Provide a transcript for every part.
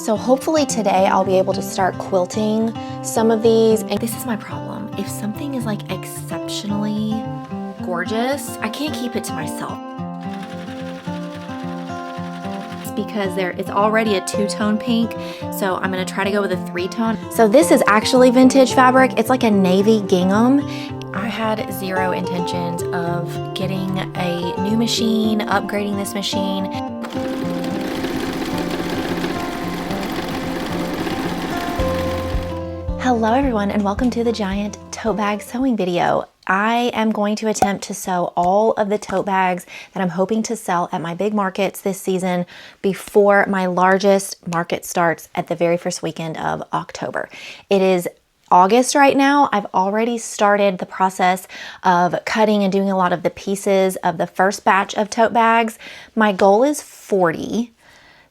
So hopefully today I'll be able to start quilting some of these. And this is my problem. If something is like exceptionally gorgeous, I can't keep it to myself. It's because it's already a two-tone pink, so I'm gonna try to go with a three-tone. So this is actually vintage fabric. It's like a navy gingham. I had zero intentions of getting a new machine, upgrading this machine. Hello everyone and welcome to the giant tote bag sewing video. I am going to attempt to sew all of the tote bags that I'm hoping to sell at my big markets this season before my largest market starts at the very first weekend of October. It is August right now. I've already started the process of cutting and doing a lot of the pieces of the first batch of tote bags. My goal is 40.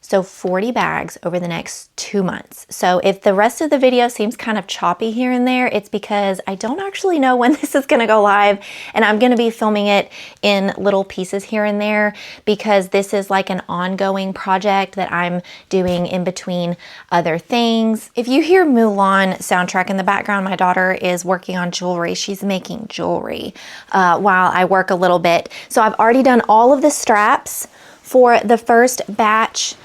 So 40 bags over the next 2 months. So if the rest of the video seems kind of choppy here and there, it's because I don't actually know when this is gonna go live, and I'm gonna be filming it in little pieces here and there because this is like an ongoing project that I'm doing in between other things. If you hear Mulan soundtrack in the background, my daughter is working on jewelry. She's making jewelry while I work a little bit. So I've already done all of the straps for the first batch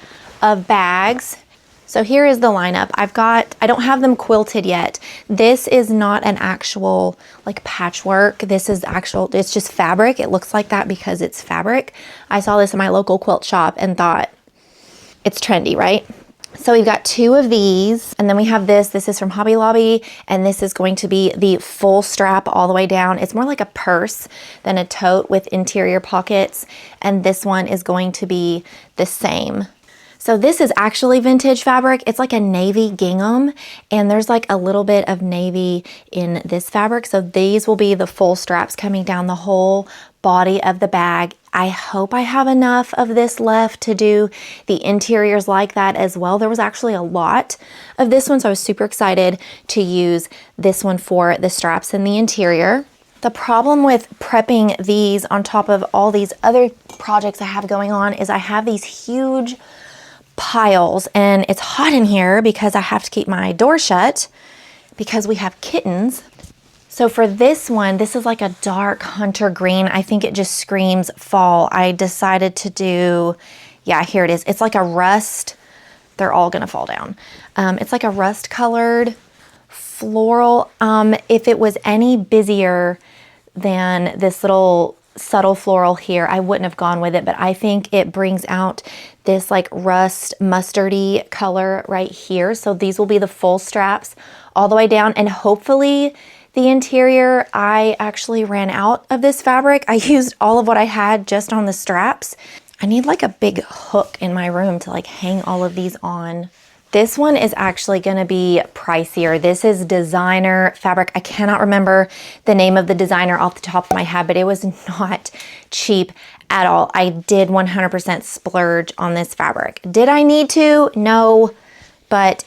of bags. So here is the lineup. I don't have them quilted yet. This is not an actual like patchwork. This is it's just fabric. It looks like that because it's fabric. I saw this in my local quilt shop and thought it's trendy, right? So we've got 2 of these, and then we have this. This is from Hobby Lobby, and this is going to be the full strap all the way down. It's more like a purse than a tote with interior pockets, and this one is going to be the same. So this is actually vintage fabric. It's like a navy gingham, and there's like a little bit of navy in this fabric. So these will be the full straps coming down the whole body of the bag. I hope I have enough of this left to do the interiors like that as well. There was actually a lot of this one, so I was super excited to use this one for the straps and the interior. The problem with prepping these on top of all these other projects I have going on is I have these huge piles, and it's hot in here because I have to keep my door shut because we have kittens. So for this one, this is like a dark hunter green. I think it just screams fall. I decided to do, yeah, here it is. It's like a rust. They're all gonna fall down. It's like a rust colored floral. If it was any busier than this little subtle floral here, I wouldn't have gone with it, but I think it brings out this like rust mustardy color right here. So these will be the full straps all the way down, and hopefully the interior, I actually ran out of this fabric. I used all of what I had just on the straps. I need like a big hook in my room to like hang all of these on. This one is actually gonna be pricier. This is designer fabric. I cannot remember the name of the designer off the top of my head, but it was not cheap at all. I did 100% splurge on this fabric. Did I need to? No, but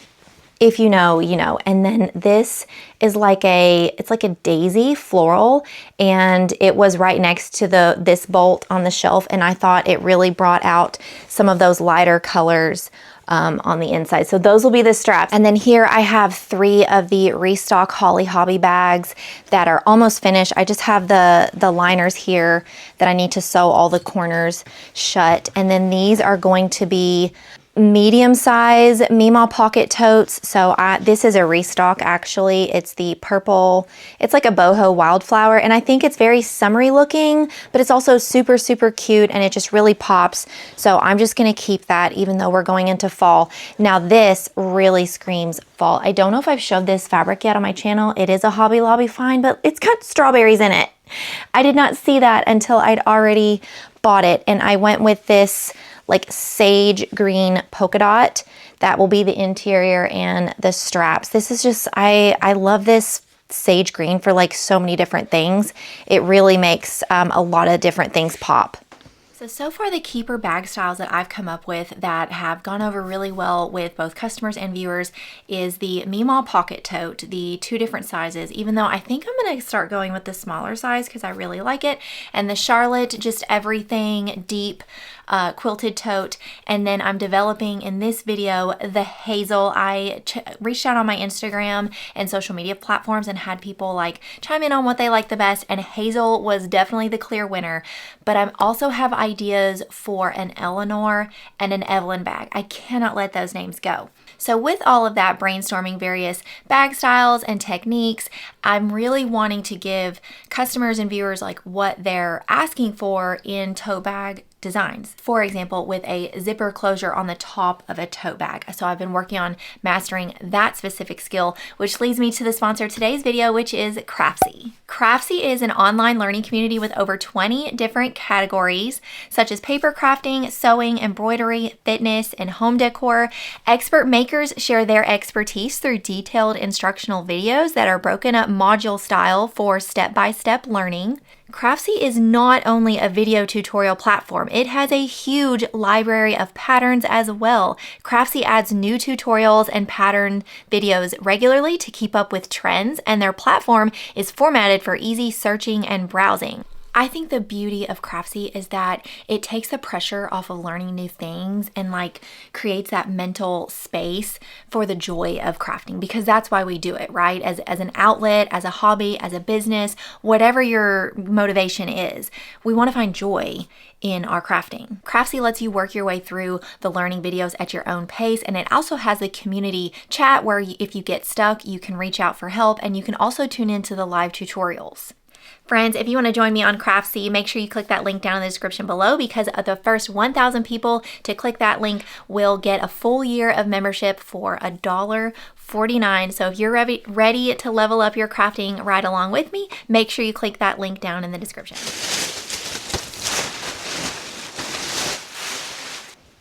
if you know, you know. And then this is like it's like a daisy floral, and it was right next to this bolt on the shelf, and I thought it really brought out some of those lighter colors on the inside. So those will be the straps. And then here I have 3 of the Restock Holly Hobby bags that are almost finished. I just have the liners here that I need to sew all the corners shut. And then these are going to be medium size Meemaw pocket totes. So this is a restock actually. It's the purple, it's like a boho wildflower, and I think it's very summery looking, but it's also super, super cute, and it just really pops. So I'm just gonna keep that even though we're going into fall. Now this really screams fall. I don't know if I've showed this fabric yet on my channel. It is a Hobby Lobby find, but it's got strawberries in it. I did not see that until I'd already bought it, and I went with this like sage green polka dot. That will be the interior and the straps. This is just, I love this sage green for like so many different things. It really makes a lot of different things pop. So far the keeper bag styles that I've come up with that have gone over really well with both customers and viewers is the Meemaw pocket tote, the 2 different sizes, even though I think I'm gonna start going with the smaller size because I really like it, and the Charlotte, just everything deep quilted tote. And then I'm developing in this video the hazel. I reached out on my Instagram and social media platforms and had people like chime in on what they like the best, and hazel was definitely the clear winner. But I also have ideas for an Eleanor and an Evelyn bag. I cannot let those names go. So with all of that, brainstorming various bag styles and techniques, I'm really wanting to give customers and viewers like what they're asking for in tote bag designs. For example, with a zipper closure on the top of a tote bag. So I've been working on mastering that specific skill, which leads me to the sponsor of today's video, which is Craftsy. Craftsy is an online learning community with over 20 different categories, such as paper crafting, sewing, embroidery, fitness, and home decor. Expert makers share their expertise through detailed instructional videos that are broken up module style for step-by-step learning. Craftsy is not only a video tutorial platform, it has a huge library of patterns as well. Craftsy adds new tutorials and pattern videos regularly to keep up with trends, and their platform is formatted for easy searching and browsing. I think the beauty of Craftsy is that it takes the pressure off of learning new things and like creates that mental space for the joy of crafting, because that's why we do it, right? As an outlet, as a hobby, as a business, whatever your motivation is, we want to find joy in our crafting. Craftsy lets you work your way through the learning videos at your own pace, and it also has a community chat where if you get stuck, you can reach out for help, and you can also tune into the live tutorials. Friends, if you want to join me on Craftsy, make sure you click that link down in the description below, because the first 1,000 people to click that link will get a full year of membership for $1.49. So if you're ready to level up your crafting right along with me, make sure you click that link down in the description.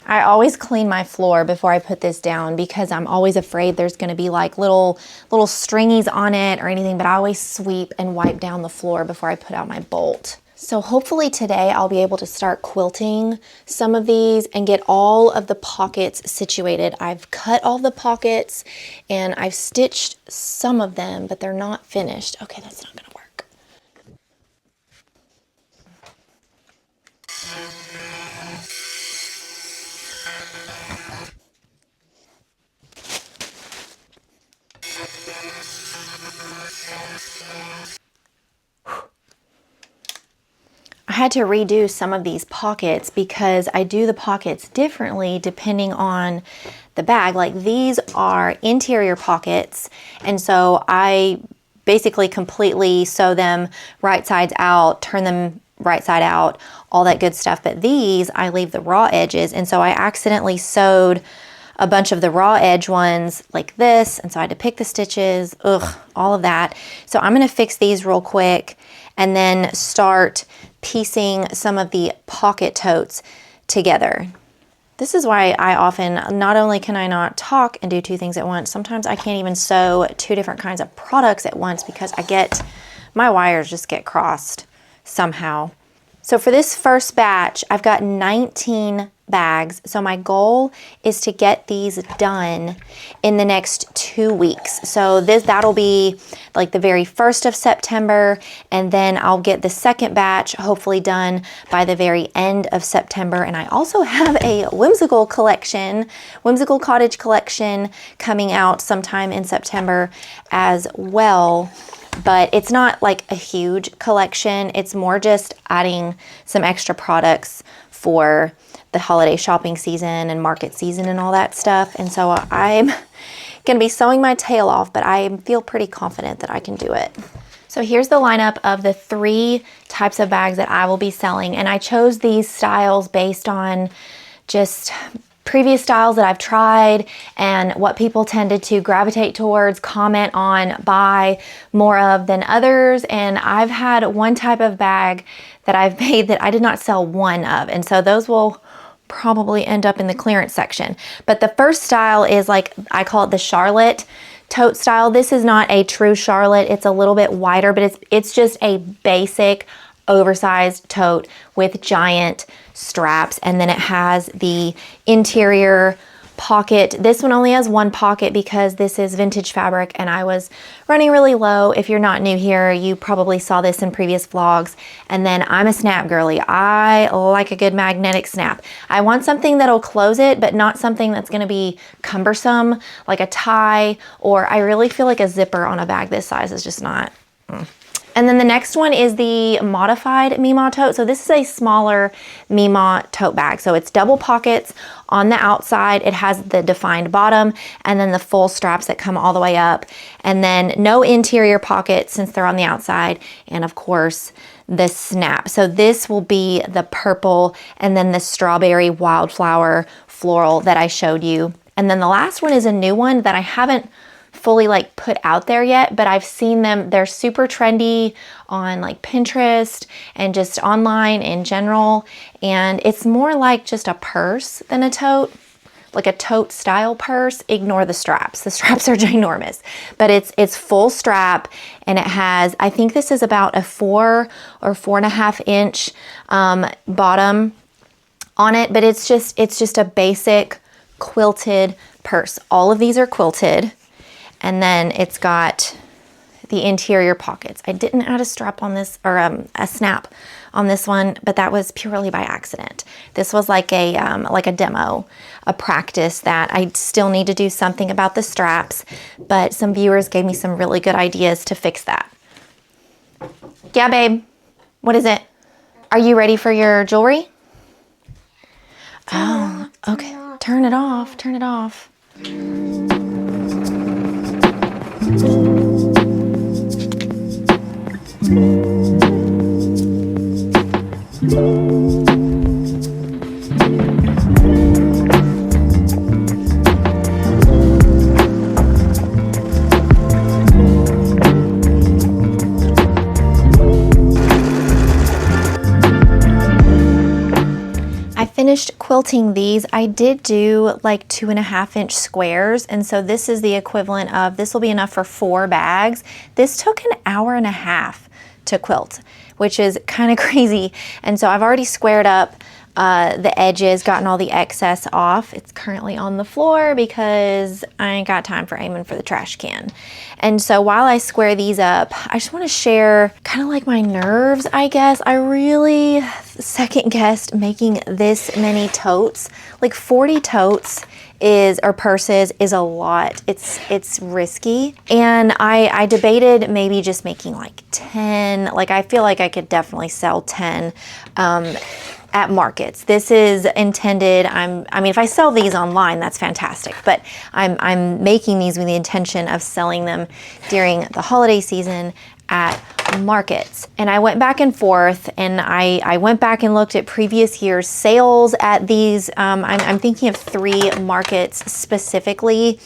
I always clean my floor before I put this down because I'm always afraid there's going to be like little stringies on it or anything, but I always sweep and wipe down the floor before I put out my bolt. So hopefully today I'll be able to start quilting some of these and get all of the pockets situated. I've cut all the pockets and I've stitched some of them, but they're not finished. Okay, that's not going to work. I had to redo some of these pockets because I do the pockets differently depending on the bag. Like these are interior pockets, and so I basically completely sew them right sides out, turn them right side out, all that good stuff. But these, I leave the raw edges, and so I accidentally sewed a bunch of the raw edge ones like this, and so I had to pick the stitches, all of that. So I'm gonna fix these real quick and then start piecing some of the pocket totes together. This is why I often, not only can I not talk and do two things at once, sometimes I can't even sew two different kinds of products at once because my wires just get crossed somehow. So for this first batch, I've got 19 bags. So my goal is to get these done in the next 2 weeks. So that'll be like the very 1st of September, and then I'll get the second batch hopefully done by the very end of September. And I also have a whimsical cottage collection coming out sometime in September as well. But it's not like a huge collection. It's more just adding some extra products for the holiday shopping season and market season and all that stuff. And so I'm going to be sewing my tail off, but I feel pretty confident that I can do it. So here's the lineup of the 3 types of bags that I will be selling. And I chose these styles based on just previous styles that I've tried and what people tended to gravitate towards, comment on, buy more of than others. And I've had one type of bag that I've made that I did not sell one of. And so those will probably end up in the clearance section. But the first style is like, I call it the Charlotte tote style. This is not a true Charlotte. It's a little bit wider, but it's just a basic oversized tote with giant straps. And then it has the interior pocket. This one only has one pocket because this is vintage fabric and I was running really low. If you're not new here, you probably saw this in previous vlogs. And then I'm a snap girly. I like a good magnetic snap. I want something that'll close it, but not something that's gonna be cumbersome, like a tie, or I really feel like a zipper on a bag this size is just not. And then the next one is the modified Mima tote. So this is a smaller Mima tote bag. So it's double pockets on the outside. It has the defined bottom and then the full straps that come all the way up. And then no interior pockets since they're on the outside. And of course, the snap. So this will be the purple and then the strawberry wildflower floral that I showed you. And then the last one is a new one that I haven't fully like put out there yet, but I've seen them. They're super trendy on like Pinterest and just online in general. And it's more like just a purse than a tote, like a tote style purse. Ignore the straps. The straps are ginormous, but it's full strap and it has, I think this is about a 4 or 4.5 inch bottom on it, but it's just a basic quilted purse. All of these are quilted. And then it's got the interior pockets. I didn't add a strap on this, or a snap on this one, but that was purely by accident. This was like a demo, a practice that I still need to do something about the straps, but some viewers gave me some really good ideas to fix that. Yeah, babe, what is it? Are you ready for your jewelry? Oh, okay, turn it off, turn it off. I finished quilting these. I did do like 2.5 inch squares. And so this is the equivalent of, this will be enough for 4 bags. This took an hour and a half to quilt, which is kind of crazy. And so I've already squared up the edges, gotten all the excess off. It's currently on the floor because I ain't got time for aiming for the trash can. And so while I square these up, I just want to share kind of like my nerves, I guess. I really second guessed making this many totes. Like 40 totes or purses is a lot. It's risky. And I debated maybe just making like 10. Like I feel like I could definitely sell 10 at markets. This is intended, I mean, if I sell these online, that's fantastic, but I'm making these with the intention of selling them during the holiday season at markets. And I went back and forth and I went back and looked at previous year's sales at these, I'm thinking of 3 markets specifically,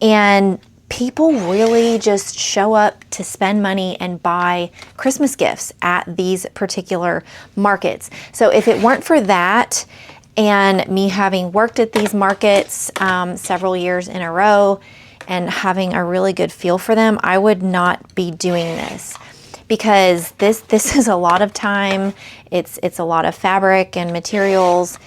and people really just show up to spend money and buy Christmas gifts at these particular markets. So if it weren't for that and me having worked at these markets several years in a row and having a really good feel for them, I would not be doing this, because this is a lot of time. It's a lot of fabric and materials.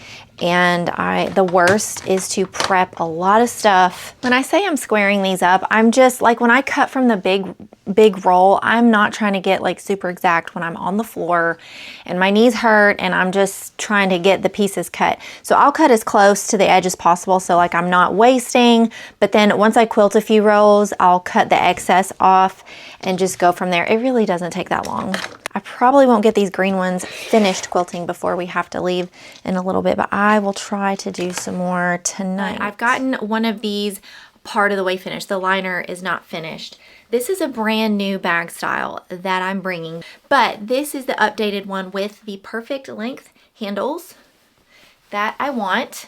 And the worst is to prep a lot of stuff. When I say I'm squaring these up, I'm just like, when I cut from the big roll, I'm not trying to get like super exact when I'm on the floor and my knees hurt and I'm just trying to get the pieces cut. So I'll cut as close to the edge as possible, so like I'm not wasting, but then once I quilt a few rows, I'll cut the excess off and just go from there. It really doesn't take that long. I probably won't get these green ones finished quilting before we have to leave in a little bit, but I will try to do some more tonight. I've gotten one of these part of the way finished. The liner is not finished. This is a brand new bag style that I'm bringing, but this is the updated one with the perfect length handles that I want.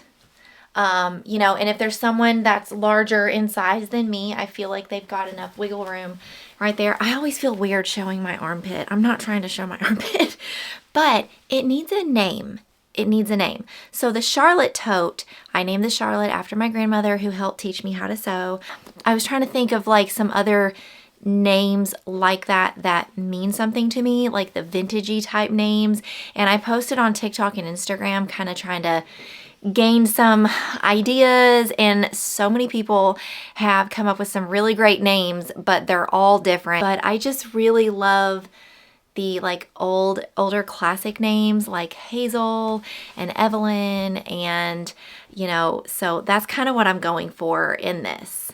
You know, and if there's someone that's larger in size than me, I feel like they've got enough wiggle room right there. I always feel weird showing my armpit. I'm not trying to show my armpit, but it needs a name. It needs a name. So the Charlotte tote, I named the Charlotte after my grandmother who helped teach me how to sew. I was trying to think of like some other names like that mean something to me, like the vintagey type names. And I posted on TikTok and Instagram kind of trying to gained some ideas, and so many people have come up with some really great names, but they're all different. But I just really love the like older classic names like Hazel and Evelyn, and you know, so that's kind of what I'm going for in this.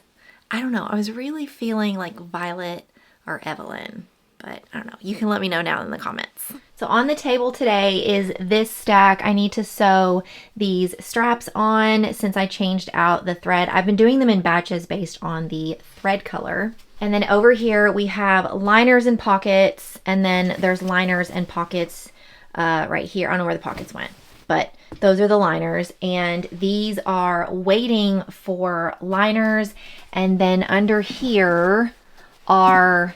I don't know, I was really feeling like Violet or Evelyn, but I don't know. You can let me know now in the comments. So on the table today is this stack. I need to sew these straps on since I changed out the thread. I've been doing them in batches based on the thread color. And then over here we have liners and pockets, and then there's liners and pockets right here. I don't know where the pockets went, but those are the liners, and these are waiting for liners. And then under here are,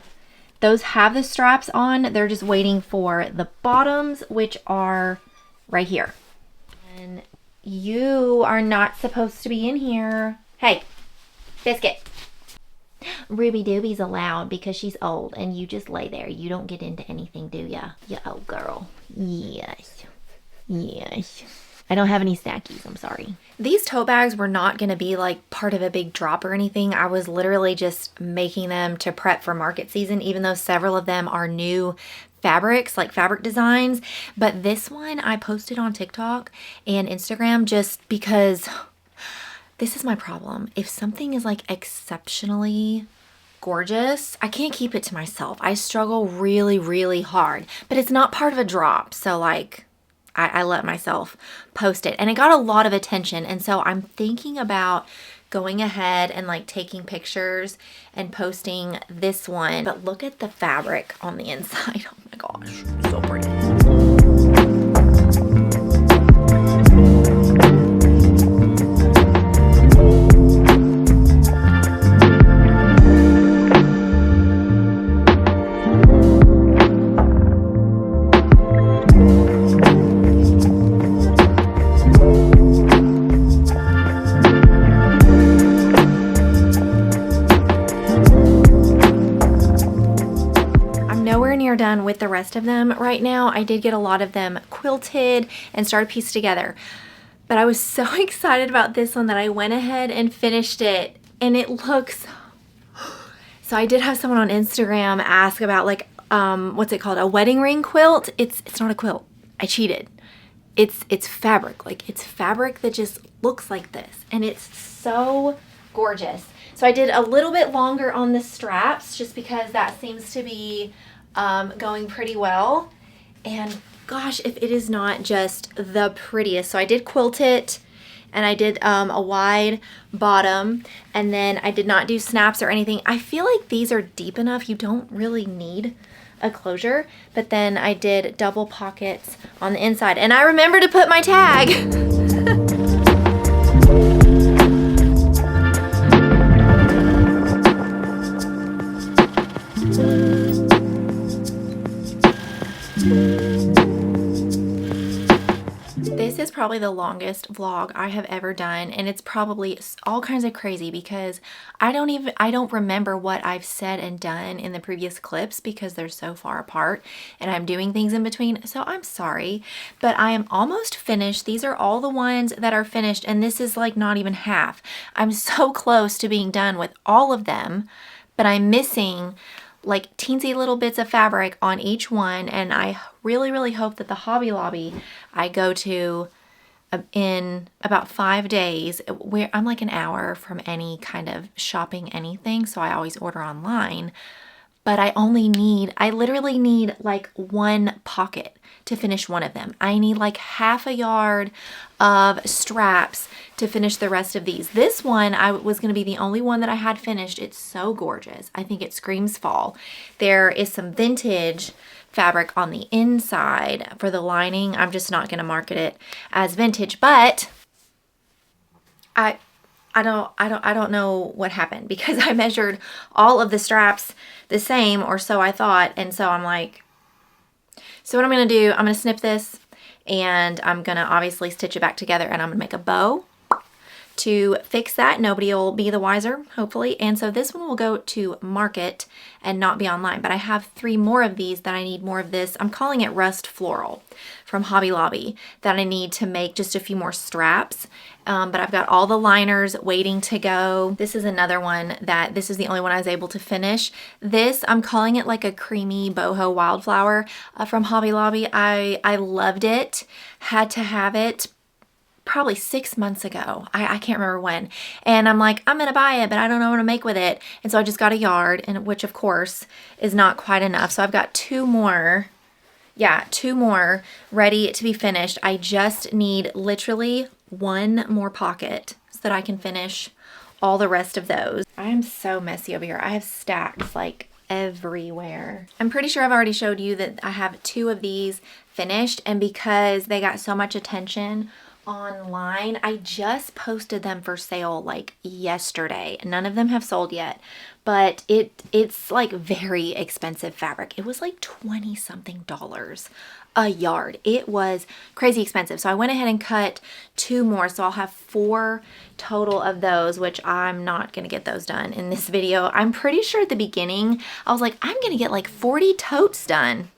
those have the straps on. They're just waiting for the bottoms, which are right here. And you are not supposed to be in here. Hey, Biscuit. Ruby Dooby's allowed because she's old, and you just lay there. You don't get into anything, do ya? You old girl. Yes. Yes. I don't have any stackies, I'm sorry. These tote bags were not going to be like part of a big drop or anything. I was literally just making them to prep for market season, even though several of them are new fabrics, like fabric designs. But this one I posted on TikTok and Instagram just because this is my problem. If something is like exceptionally gorgeous, I can't keep it to myself. I struggle really, really hard, but it's not part of a drop. So like, I let myself post it, and it got a lot of attention. And so I'm thinking about going ahead and like taking pictures and posting this one. But look at the fabric on the inside. Oh my gosh, so pretty. Done with the rest of them right now. I did get a lot of them quilted and started pieced together, but I was so excited about this one that I went ahead and finished it, and it looks so. I did have someone on Instagram ask about like what's it called, a wedding ring quilt. It's not a quilt. I cheated. It's fabric. Like, it's fabric that just looks like this, and it's so gorgeous. So I did a little bit longer on the straps just because that seems to be going pretty well. And gosh, if it is not just the prettiest. So I did quilt it, and I did a wide bottom, and then I did not do snaps or anything. I feel like these are deep enough. You don't really need a closure. But then I did double pockets on the inside, and I remember to put my tag. This is probably the longest vlog I have ever done, and it's probably all kinds of crazy because I don't remember what I've said and done in the previous clips because they're so far apart and I'm doing things in between. So I'm sorry, but I am almost finished. These are all the ones that are finished, and this is like not even half. I'm so close to being done with all of them, but I'm missing like teensy little bits of fabric on each one. And I really, really hope that the Hobby Lobby I go to in about 5 days, where I'm like an hour from any kind of shopping anything, so I always order online. But I literally need like one pocket to finish one of them. I need like half a yard of straps to finish the rest of these. This one was going to be the only one that I had finished. It's so gorgeous. I think it screams fall. There is some vintage fabric on the inside for the lining. I'm just not going to market it as vintage, but I don't know what happened because I measured all of the straps the same, or so I thought. And so I'm like, so what I'm going to do, I'm going to snip this, and I'm going to obviously stitch it back together, and I'm going to make a bow to fix that. Nobody will be the wiser, hopefully. And so this one will go to market and not be online. But I have 3 more of these that I need more of this. I'm calling it Rust Floral from Hobby Lobby that I need to make just a few more straps. But I've got all the liners waiting to go. This is another one that this is the only one I was able to finish. This, I'm calling it like a creamy boho wildflower from Hobby Lobby. I loved it, had to have it probably 6 months ago. I can't remember when. And I'm like, I'm gonna buy it, but I don't know what to make with it. And so I just got a yard, and which of course is not quite enough. So I've got 2 more. Yeah, 2 more ready to be finished. I just need literally 1 more pocket so that I can finish all the rest of those. I am so messy over here. I have stacks like everywhere. I'm pretty sure I've already showed you that I have 2 of these finished, and because they got so much attention online, I just posted them for sale like yesterday. None of them have sold yet, but it's like very expensive fabric. It was like $20 something a yard. It was crazy expensive. So I went ahead and cut 2 more. So I'll have 4 total of those, which I'm not going to get those done in this video. I'm pretty sure at the beginning, I was like, I'm going to get like 40 totes done.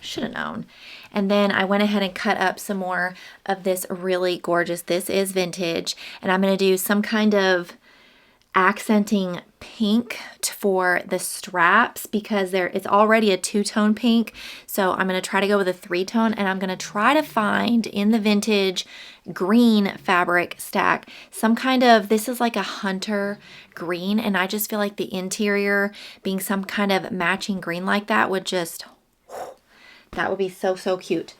Should have known. And then I went ahead and cut up some more of this really gorgeous, this is vintage, and I'm going to do some kind of accenting pink for the straps because it's already a 2-tone pink. So I'm going to try to go with a 3-tone, and I'm going to try to find in the vintage green fabric stack some kind of, this is like a hunter green, and I just feel like the interior being some kind of matching green like that would just, that would be so, so cute.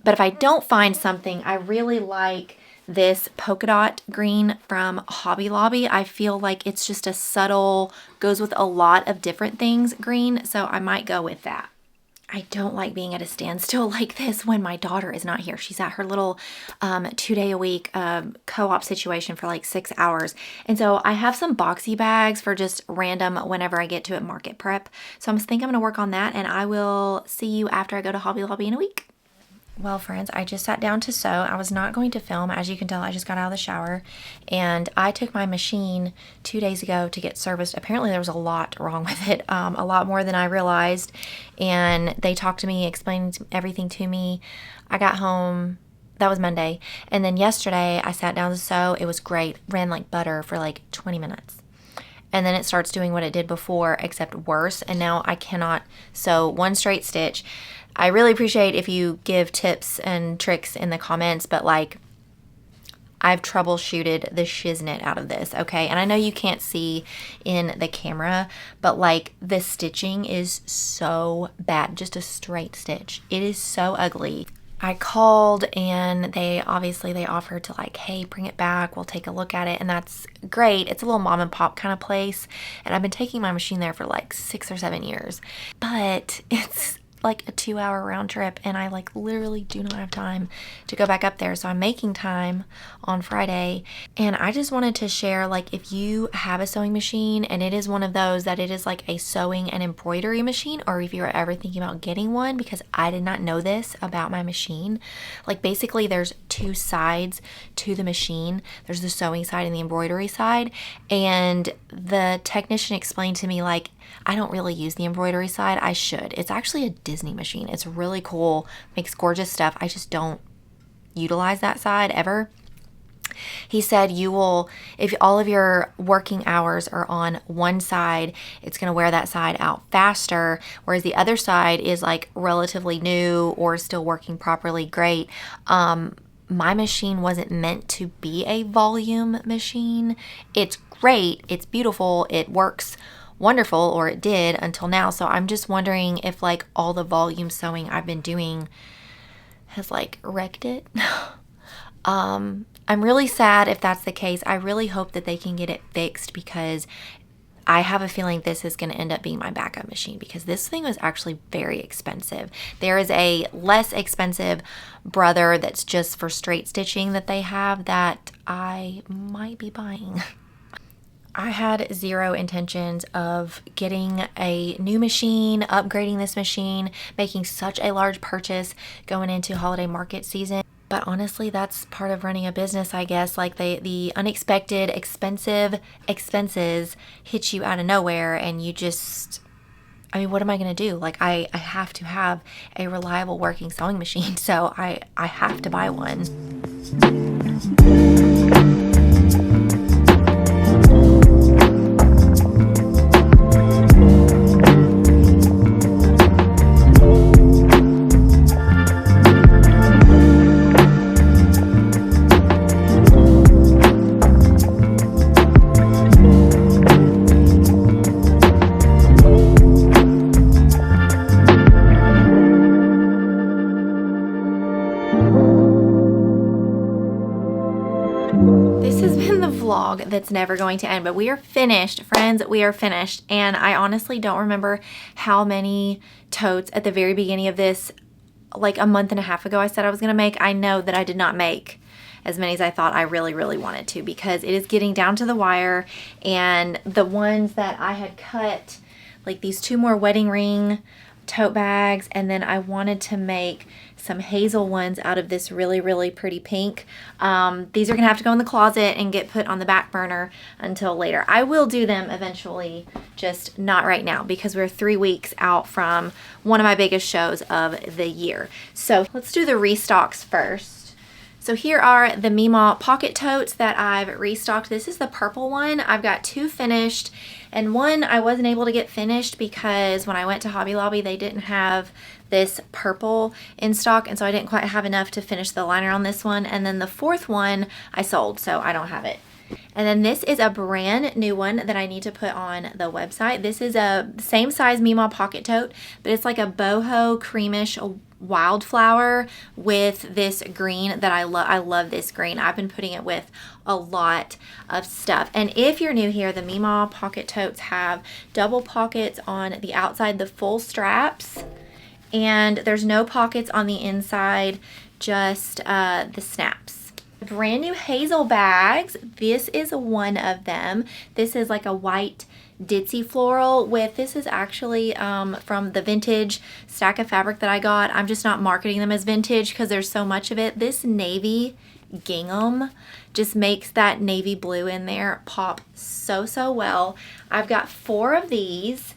But if I don't find something, I really like this polka dot green from Hobby Lobby. I feel like it's just a subtle, goes with a lot of different things green, so I might go with that. I don't like being at a standstill like this when my daughter is not here. She's at her little 2-day-a-week co-op situation for like 6 hours. And so I have some boxy bags for just random whenever I get to it market prep. So I think I'm going to work on that, and I will see you after I go to Hobby Lobby in a week. Well, friends, I just sat down to sew. I was not going to film. As you can tell, I just got out of the shower, and I took my machine 2 days ago to get serviced. Apparently there was a lot wrong with it, a lot more than I realized, and they talked to me, explained everything to me. I got home, that was Monday, and then yesterday I sat down to sew. It was great. Ran like butter for like 20 minutes. And then it starts doing what it did before, except worse, and now I cannot sew 1 straight stitch. I really appreciate if you give tips and tricks in the comments, but like, I've troubleshooted the shiznit out of this, okay? And I know you can't see in the camera, but like the stitching is so bad, just a straight stitch. It is so ugly. I called, and they offered to like, hey, bring it back, we'll take a look at it, and that's great. It's a little mom and pop kind of place, and I've been taking my machine there for like 6 or 7 years, but it's like a 2-hour round trip, and I like literally do not have time to go back up there. So I'm making time on Friday, and I just wanted to share, like, if you have a sewing machine and it is one of those that it is like a sewing and embroidery machine, or if you're ever thinking about getting one, because I did not know this about my machine. Like, basically there's 2 sides to the machine. There's the sewing side and the embroidery side, and the technician explained to me, like, I don't really use the embroidery side. I should. It's actually a Disney machine. It's really cool, makes gorgeous stuff. I just don't utilize that side ever. He said you will, if all of your working hours are on one side, it's going to wear that side out faster, whereas the other side is like relatively new or still working properly, great. My machine wasn't meant to be a volume machine. It's great. It's beautiful. It works wonderful, or it did until now. So I'm just wondering if like all the volume sewing I've been doing has like wrecked it. I'm really sad if that's the case. I really hope that they can get it fixed, because I have a feeling this is going to end up being my backup machine, because this thing was actually very expensive. There is a less expensive brother that's just for straight stitching that they have that I might be buying. I had zero intentions of getting a new machine, upgrading this machine, making such a large purchase going into holiday market season. But honestly, that's part of running a business, I guess. Like the unexpected expensive expenses hit you out of nowhere, and you just, I mean, what am I going to do? Like I have to have a reliable working sewing machine, so I have to buy one. That's never going to end, but we are finished, friends. We are finished, and I honestly don't remember how many totes at the very beginning of this, like a month and a half ago, I said I was gonna make. I know that I did not make as many as I thought I really wanted to, because it is getting down to the wire, and the ones that I had cut, like these 2 more wedding ring tote bags, and then I wanted to make some hazel ones out of this really pretty pink. These are gonna have to go in the closet and get put on the back burner until later. I will do them eventually, just not right now, because we're 3 weeks out from one of my biggest shows of the year. So let's do the restocks first. So here are the Meemaw pocket totes that I've restocked. This is the purple one. I've got 2 finished, and one I wasn't able to get finished because when I went to Hobby Lobby, they didn't have this purple in stock, and so I didn't quite have enough to finish the liner on this one. And then the 4th one I sold, so I don't have it. And then this is a brand new one that I need to put on the website. This is a same size Meemaw pocket tote, but it's like a boho creamish wildflower with this green that I love. I love this green. I've been putting it with a lot of stuff. And if you're new here, the Meemaw pocket totes have double pockets on the outside, the full straps, and there's no pockets on the inside, just the snaps. Brand new hazel bags. This is one of them. This is like a white ditzy floral with, this is actually from the vintage stack of fabric that I got. I'm just not marketing them as vintage because there's so much of it. This navy gingham just makes that navy blue in there pop so well. I've got 4 of these,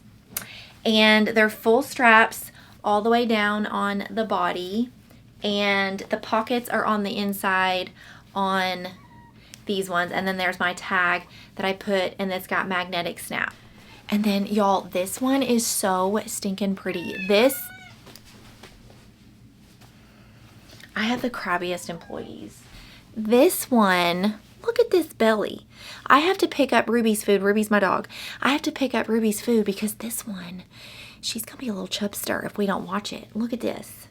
and they're full straps all the way down on the body, and the pockets are on the inside on these ones. And then there's my tag that I put, and it's got magnetic snap. And then y'all, this one is so stinking pretty. This, I have the crabbiest employees. This one, look at this belly. I have to pick up Ruby's food. Ruby's my dog. I have to pick up Ruby's food because this one, she's gonna be a little chubster if we don't watch it. Look at this.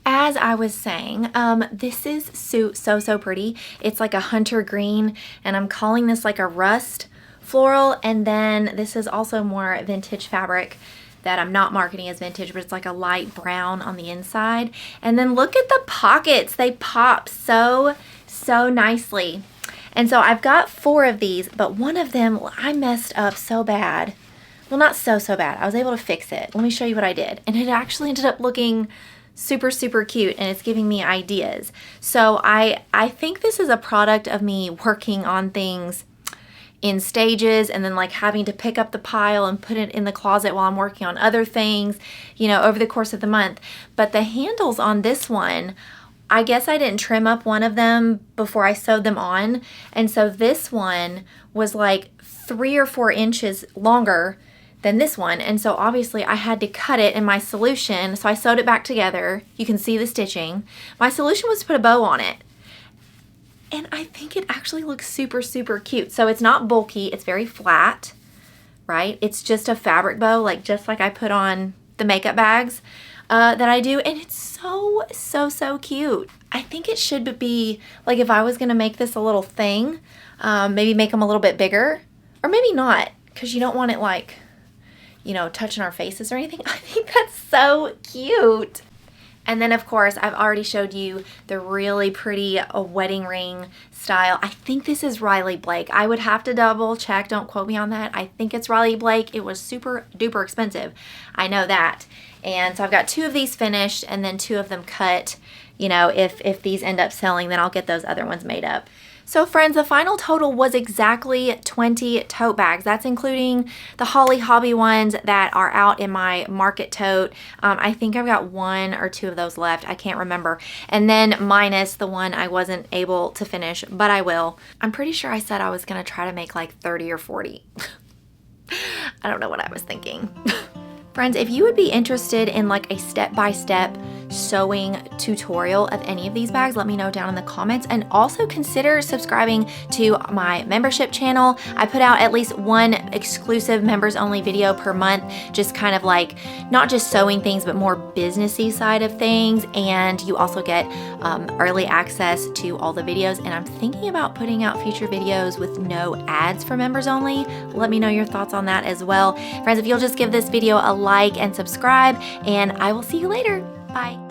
As I was saying, this is so pretty. It's like a hunter green, and I'm calling this like a rust floral. And then this is also more vintage fabric that I'm not marketing as vintage, but it's like a light brown on the inside. And then look at the pockets. They pop so nicely. And so I've got 4 of these, but one of them I messed up so bad. Well, not so bad. I was able to fix it. Let me show you what I did. And it actually ended up looking super cute, and it's giving me ideas. So I think this is a product of me working on things in stages, and then like having to pick up the pile and put it in the closet while I'm working on other things, you know, over the course of the month. But the handles on this one, I guess I didn't trim up one of them before I sewed them on, and so this one was like 3 or 4 inches longer than this one, and so obviously I had to cut it in my solution. So I sewed it back together. You can see the stitching. My solution was to put a bow on it, and I think it actually looks super cute. So it's not bulky, it's very flat, right? It's just a fabric bow, like just like I put on the makeup bags that I do, and it's so cute. I think it should be like, if I was gonna make this a little thing, maybe make them a little bit bigger, or maybe not, because you don't want it like, you know, touching our faces or anything. I think that's so cute. And then of course, I've already showed you the really pretty wedding ring style. I think this is Riley Blake. I would have to double check, don't quote me on that. I think it's Riley Blake. It was super duper expensive, I know that. And so I've got 2 of these finished and then 2 of them cut. You know, if these end up selling, then I'll get those other ones made up. So friends, the final total was exactly 20 tote bags. That's including the Holly Hobby ones that are out in my market tote. I think I've got 1 or 2 of those left. I can't remember. And then minus the one I wasn't able to finish, but I will. I'm pretty sure I said I was gonna try to make like 30 or 40. I don't know what I was thinking. Friends, if you would be interested in like a step-by-step sewing tutorial of any of these bags, let me know down in the comments, and also consider subscribing to my membership channel. I put out at least 1 exclusive members only video per month, just kind of like not just sewing things but more businessy side of things, and you also get early access to all the videos. And I'm thinking about putting out future videos with no ads for members only. Let me know your thoughts on that as well. Friends, if you'll just give this video a like and subscribe, and I will see you later. Bye.